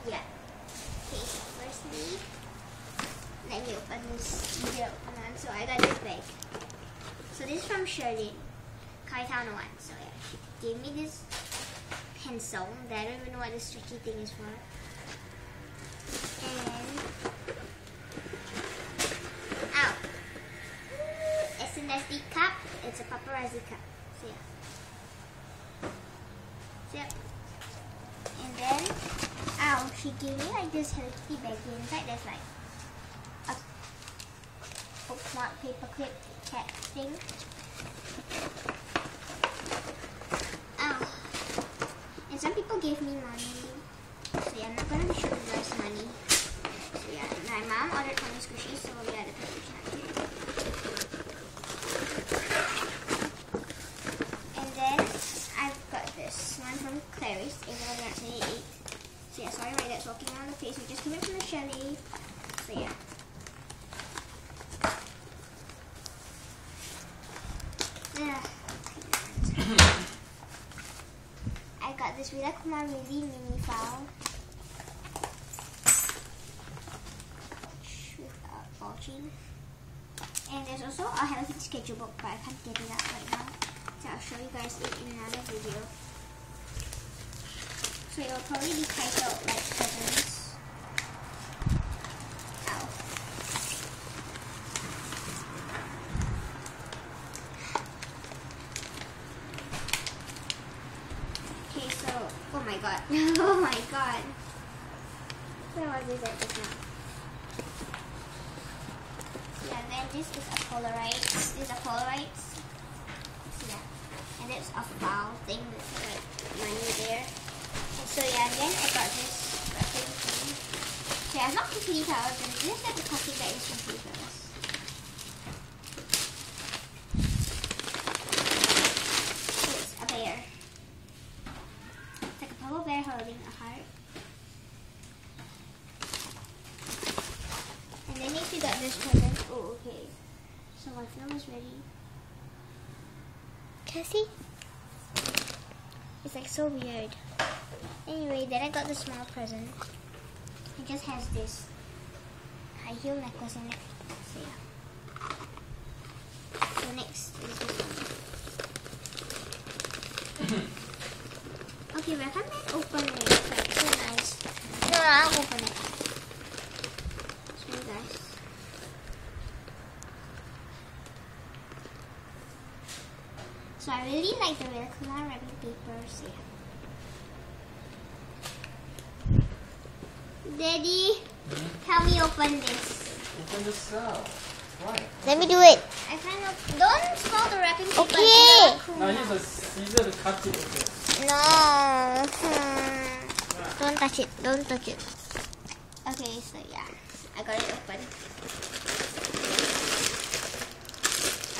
yeah. Okay, so firstly, let me open this video. So I got this bag. So this is from Shirley, Kaitano one. So yeah, she gave me this pencil that I don't even know what this stretchy thing is for. And SNSD cup. It's a paparazzi cup. So yeah. So yep. And then she gave me like this Hello Kitty baggie. Inside there's like a bookmark paperclip cat thing. And some people gave me money. So yeah, I'm not gonna be showing you guys money. So yeah, my mom ordered for me squishies, so yeah, the package not here. And then I've got this one from Clarice, April 1988. So yeah, sorry my dad's walking around the place. We just came in from the chalet. So yeah. I got this Rita Kumar Really mini file with a ball chain. And there's also a Hello Kitty schedule book, but I can't get it out right now. So I'll show you guys it in another video. So it will probably be titled like presents. Ow. Okay, so oh my god. Oh my god. Where was this at just now? Yeah, then this is a Polaroid. These are Polaroids. Yeah. And it's a file thing with like money there. And so yeah, then I got this wrapping thing. So yeah, it's not completely towels, and this is like the plastic bag is completely towels. It's a bear. It's like a purple bear holding a heart. And then next we got this present. Oh, okay. So my film is ready. Cassie? It's like so weird. Anyway, then I got the small present. It just has this high heel necklace in it. So yeah. So next is this one. Okay, but I can't open it. It's like so nice. No, I'll open it. Show you guys. So I really like the Rita Kumar wrapping papers. Yeah. Daddy, help me open this. Open this out. Why? Let me do it. I kind of don't spoil the wrapping paper. Now use a scissor to cut it open. No. Don't touch it. Don't touch it. Okay, so yeah, I got it open.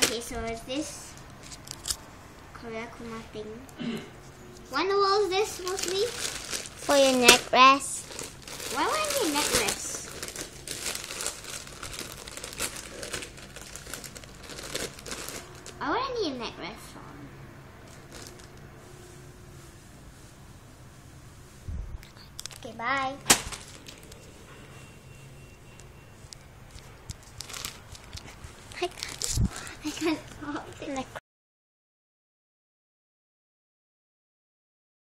Okay, so it's this Rita Kumar thing. Wonder what is this mostly? For your neck rest. Why would I need a neck rest? Why would I need a neck rest from? Okay, bye. I can't talk.